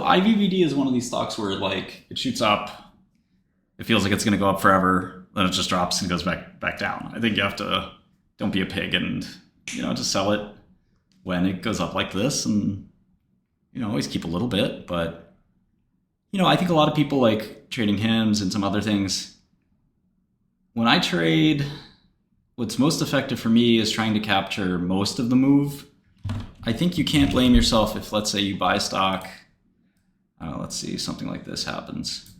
IVVD is one of these stocks where like it shoots up, it feels like it's going to go up forever, then it just drops and goes back down. I think you have to don't be a pig and just sell it when it goes up like this, and always keep a little bit. But I think a lot of people like trading hymns and some other things. When I trade, what's most effective for me is trying to capture most of the move. I think you can't blame yourself if, let's say, you buy stock. Let's see, something like this happens.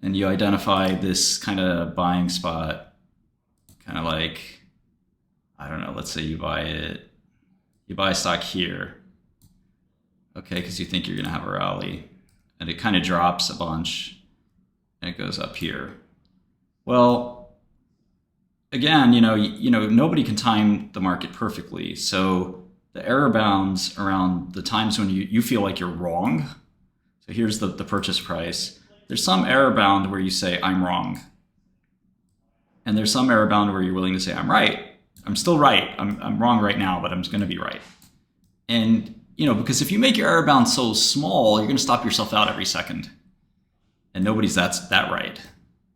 And you identify this kind of buying spot, kind of like, I don't know, let's say you buy stock here, okay, because you think you're going to have a rally, and it kind of drops a bunch, and it goes up here. Well, again, nobody can time the market perfectly, so the error bounds around the times when you feel like you're wrong. So here's the purchase price. There's some error bound where you say, I'm wrong. And there's some error bound where you're willing to say, I'm right. I'm still right. I'm wrong right now, but I'm just going to be right. And, because if you make your error bound so small, you're going to stop yourself out every second. And nobody's that right.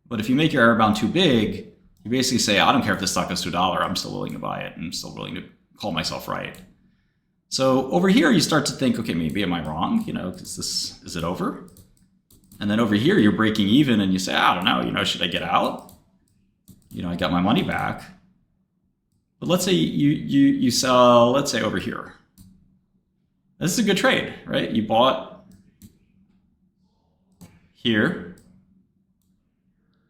But if you make your error bound too big, you basically say, I don't care if this stock goes to $1, I'm still willing to buy it. And I'm still willing to call myself right. So over here, you start to think, okay, maybe am I wrong? Is it over? And then over here, you're breaking even and you say, I don't know, should I get out? I got my money back. But let's say you sell, let's say over here. This is a good trade, right? You bought here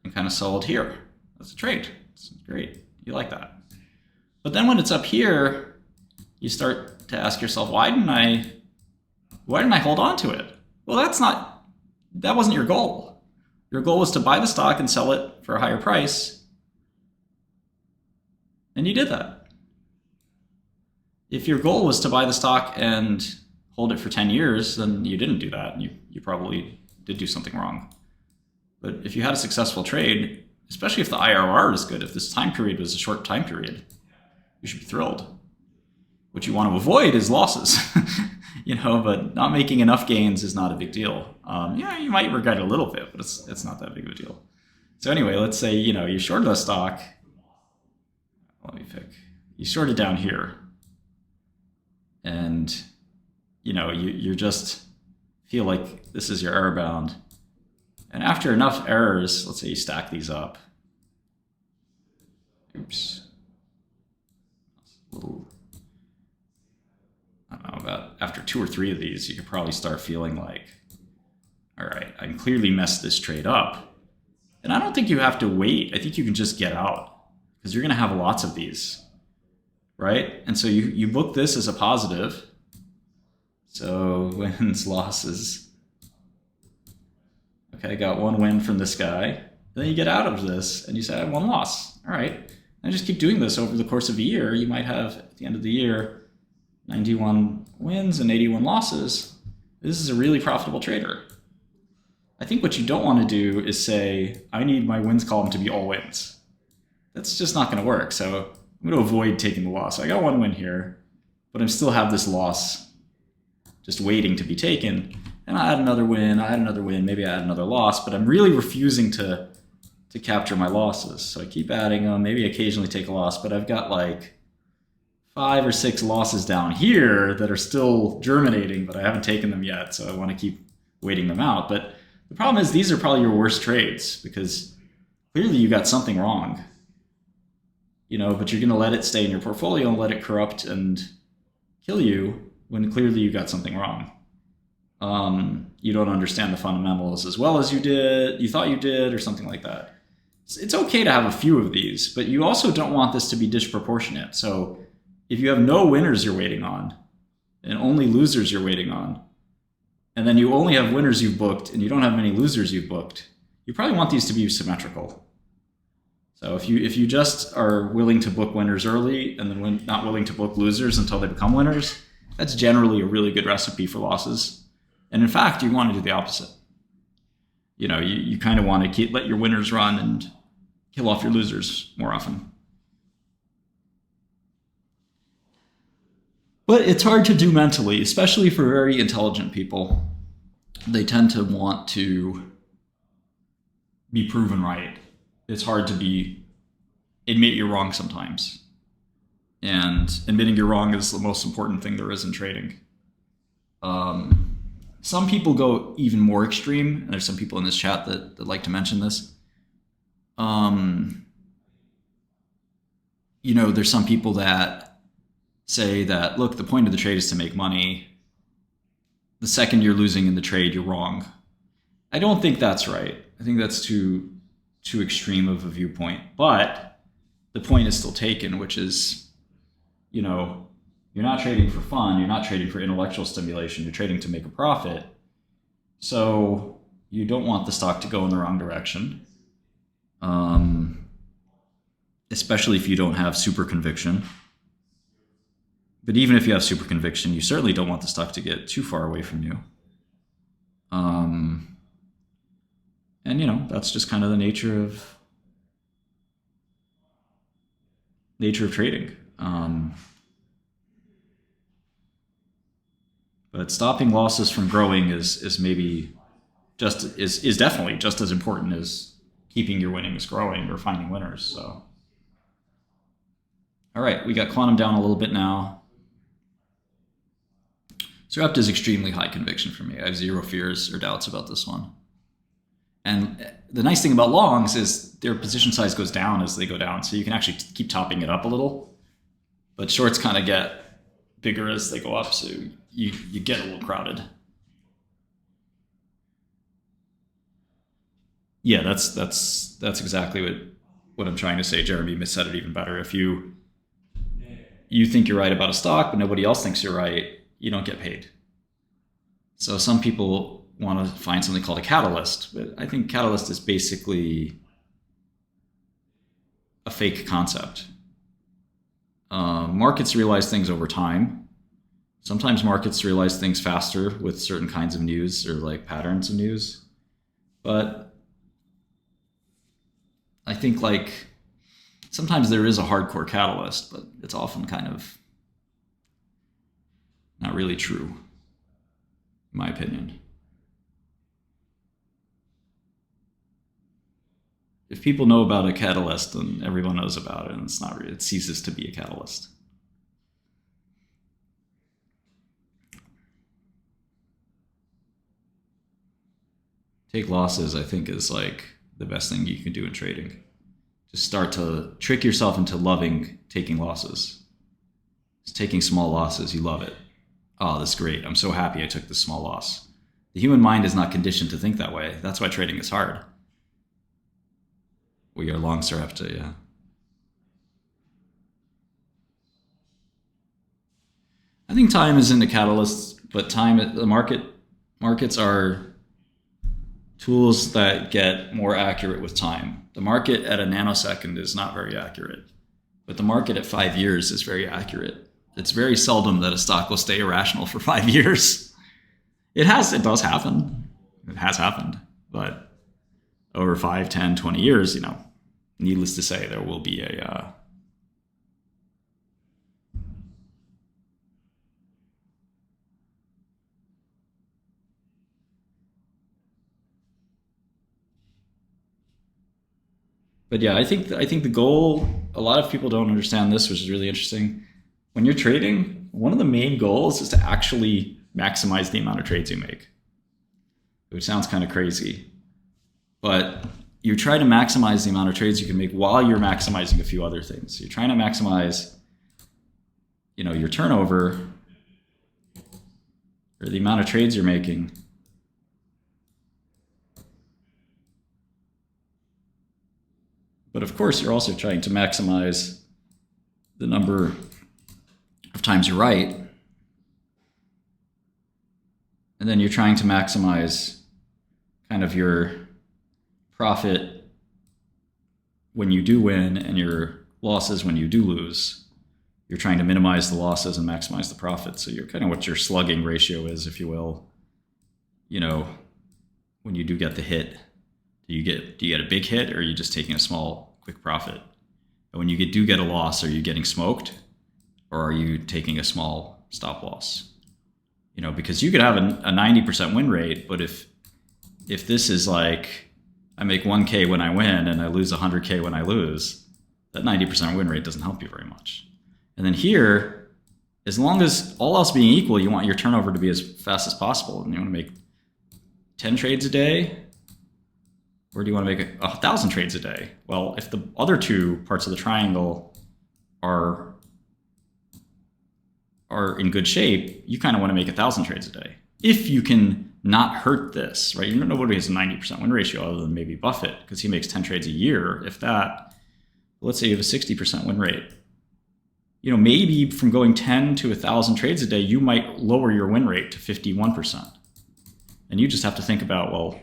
and kind of sold here. That's a trade. It's great. You like that. But then when it's up here, you start to ask yourself, why didn't I hold on to it? Well, that wasn't your goal. Your goal was to buy the stock and sell it for a higher price. And you did that. If your goal was to buy the stock and hold it for 10 years, then you didn't do that. And you probably did do something wrong. But if you had a successful trade, especially if the IRR is good, if this time period was a short time period, you should be thrilled. What you want to avoid is losses, but not making enough gains is not a big deal. You might regret it a little bit, but it's not that big of a deal. So anyway, let's say, you shorted a stock. Let me pick. You short it down here. And, you just feel like this is your error bound. And after enough errors, let's say you stack these up. Oops. A little, I don't know, about after 2 or 3 of these, you could probably start feeling like, all right, I clearly messed this trade up. And I don't think you have to wait. I think you can just get out because you're going to have lots of these, right? And so you book this as a positive. So wins, losses. Okay, I got 1 win from this guy. Then you get out of this and you say, I have 1 loss. All right. And just keep doing this over the course of a year. You might have, at the end of the year, 91 wins and 81 losses. This is a really profitable trader. I think what you don't want to do is say, I need my wins column to be all wins. That's just not going to work. So I'm going to avoid taking the loss. I got 1 win here, but I still have this loss just waiting to be taken. And I had another win, maybe I had another loss, but I'm really refusing to capture my losses. So I keep adding them, maybe occasionally take a loss, but I've got like 5 or 6 losses down here that are still germinating, but I haven't taken them yet. So I want to keep waiting them out. But the problem is these are probably your worst trades because clearly you got something wrong, but you're going to let it stay in your portfolio and let it corrupt and kill you when clearly you got something wrong. You don't understand the fundamentals as well as you thought you did, or something like that. It's okay to have a few of these, but you also don't want this to be disproportionate. So if you have no winners you're waiting on and only losers you're waiting on, and then you only have winners you've booked and you don't have many losers you've booked, you probably want these to be symmetrical. So if you just are willing to book winners early and then not willing to book losers until they become winners, that's generally a really good recipe for losses. And in fact, you want to do the opposite. You kind of want to let your winners run and kill off your losers more often. But it's hard to do mentally, especially for very intelligent people. they tend to want to be proven right. It's hard to admit you're wrong sometimes. And admitting you're wrong is the most important thing there is in trading. Some people go even more extreme, and there's some people in this chat that like to mention this. There's some people that say that, look, the point of the trade is to make money. The second you're losing in the trade, you're wrong. I don't think that's right. I think that's too extreme of a viewpoint. But the point is still taken, which is, you're not trading for fun. You're not trading for intellectual stimulation. You're trading to make a profit. So you don't want the stock to go in the wrong direction, especially if you don't have super conviction. But even if you have super conviction, you certainly don't want the stock to get too far away from you. And that's just kind of the nature of trading. But stopping losses from growing is maybe is definitely just as important as keeping your winnings growing or finding winners. So, all right, we got quantum down a little bit now. Zrept is extremely high conviction for me. I have zero fears or doubts about this one. And the nice thing about longs is their position size goes down as they go down, so you can actually keep topping it up a little. But shorts kind of get bigger as they go up, so you get a little crowded. Yeah, that's exactly what I'm trying to say. Jeremy said it even better. If you think you're right about a stock, but nobody else thinks you're right, you don't get paid. So some people want to find something called a catalyst, but I think catalyst is basically a fake concept. Markets realize things over time. Sometimes markets realize things faster with certain kinds of news or like patterns of news. But I think like sometimes there is a hardcore catalyst, but it's often kind of not really true, in my opinion. If people know about a catalyst, then everyone knows about it, and it's not really, it ceases to be a catalyst. Take losses, I think, is like the best thing you can do in trading. Just start to trick yourself into loving taking losses. Just taking small losses, you love it. Oh, that's great. I'm so happy I took this small loss. The human mind is not conditioned to think that way. That's why trading is hard. We are long Sarepta, yeah. I think time isn't a catalyst, but markets are tools that get more accurate with time. The market at a nanosecond is not very accurate, but the market at 5 years is very accurate. It's very seldom that a stock will stay irrational for 5 years. It does happen. It has happened. But over 5, 10, 20 years, needless to say, there will be a But yeah, I think the goal, a lot of people don't understand this, which is really interesting. When you're trading, one of the main goals is to actually maximize the amount of trades you make, which sounds kind of crazy. But you try to maximize the amount of trades you can make while you're maximizing a few other things. You're trying to maximize, your turnover or the amount of trades you're making. But of course, you're also trying to maximize the number of times you're right. And then you're trying to maximize kind of your profit when you do win and your losses when you do lose. You're trying to minimize the losses and maximize the profit. So you're kind of what your slugging ratio is, if you will. When you do get the hit, do you get a big hit, or are you just taking a small, quick profit? And when you do get a loss, are you getting smoked, or are you taking a small stop loss? because you could have a 90% win rate, but if this is like I make 1K when I win and I lose 100K when I lose, that 90% win rate doesn't help you very much. And then here, as long as all else being equal, you want your turnover to be as fast as possible, and you want to make 10 trades a day, or do you want to make 1,000 trades a day? Well, if the other two parts of the triangle are in good shape, you kind of want to make 1,000 trades a day. If you can not hurt this, right? Nobody has a 90% win ratio other than maybe Buffett, because he makes 10 trades a year, if that. Let's say you have a 60% win rate. Maybe from going 10 to 1,000 trades a day, you might lower your win rate to 51%. And you just have to think about, well,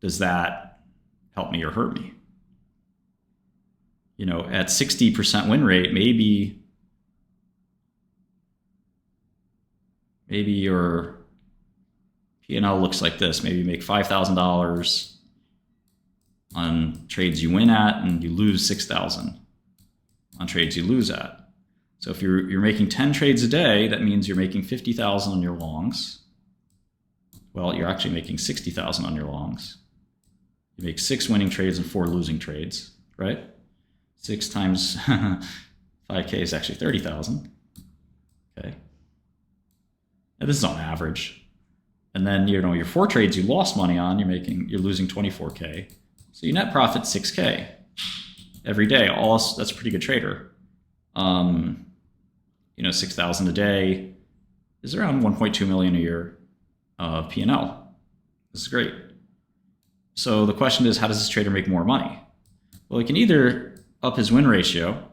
does that help me or hurt me? At 60% win rate, maybe your P&L looks like this. Maybe you make $5,000 on trades you win at, and you lose $6,000 on trades you lose at. So if you're making 10 trades a day, that means you're making $50,000 on your longs. Well, you're actually making $60,000 on your longs. You make 6 winning trades and 4 losing trades, right? 6 times 5K is actually 30,000. Okay. And this is on average. And then, your 4 trades you lost money on, you're losing 24K. So you net profit 6K every day. That's a pretty good trader. 6,000 a day is around 1.2 million a year of P&L. This is great. So the question is, how does this trader make more money? Well, he can either up his win ratio.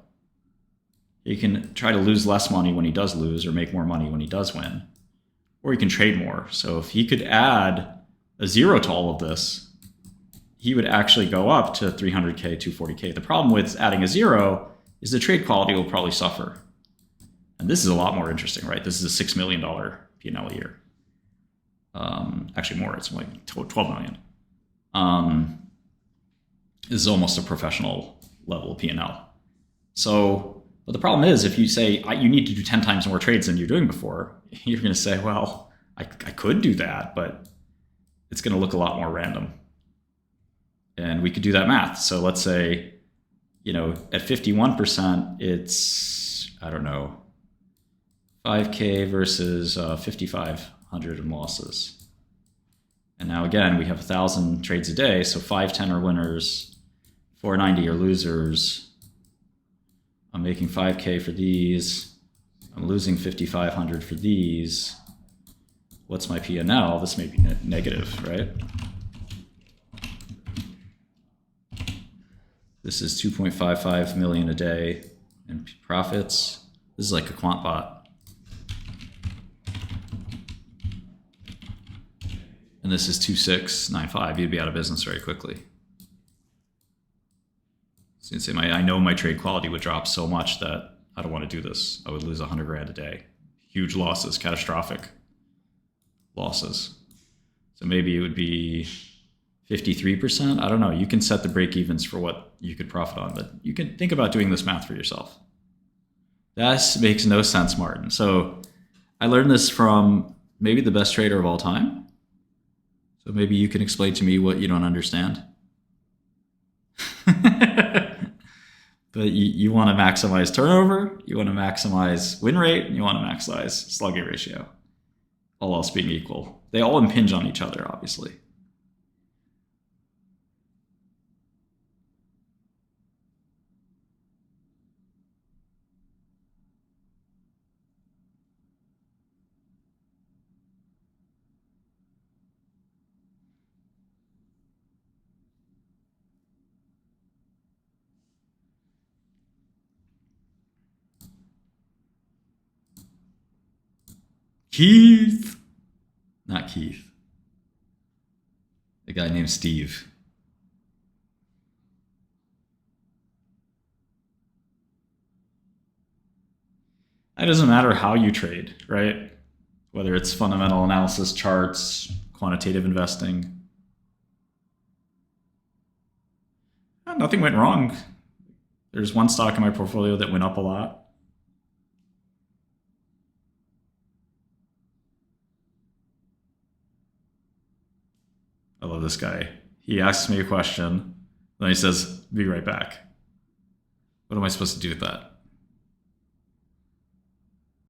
He can try to lose less money when he does lose, or make more money when he does win. Or he can trade more. So if he could add a 0 to all of this, he would actually go up to 300K, 240K. The problem with adding a 0 is the trade quality will probably suffer. And this is a lot more interesting, right? This is a $6 million P&L a year. Actually more, it's like 12 million. This is almost a professional level P&L. So, but the problem is, if you say you need to do 10 times more trades than you're doing before, you're going to say, well, I could do that, but it's going to look a lot more random. And we could do that math. So let's say, at 51%, it's, 5K versus 5,500 in losses. And now again, we have 1,000 trades a day. So 510 are winners, 490 are losers. I'm making 5K for these. I'm losing 5,500 for these. What's my P&L? This may be negative, right? This is 2.55 million a day in profits. This is like a quant bot. And this is 2695. You'd be out of business very quickly. So you'd say, I know my trade quality would drop so much that I don't want to do this. I would lose 100 grand a day. Huge losses, catastrophic losses. So maybe it would be 53%. I don't know. You can set the break evens for what you could profit on, but you can think about doing this math for yourself. That makes no sense, Martin. So I learned this from maybe the best trader of all time. So maybe you can explain to me what you don't understand. But you want to maximize turnover, you want to maximize win rate, and you want to maximize slugging ratio. All else being equal. They all impinge on each other, obviously. Keith. Not Keith. A guy named Steve. It doesn't matter how you trade, right? Whether it's fundamental analysis, charts, quantitative investing. Nothing went wrong. There's one stock in my portfolio that went up a lot. I love this guy. He asks me a question, then he says, "Be right back." What am I supposed to do with that?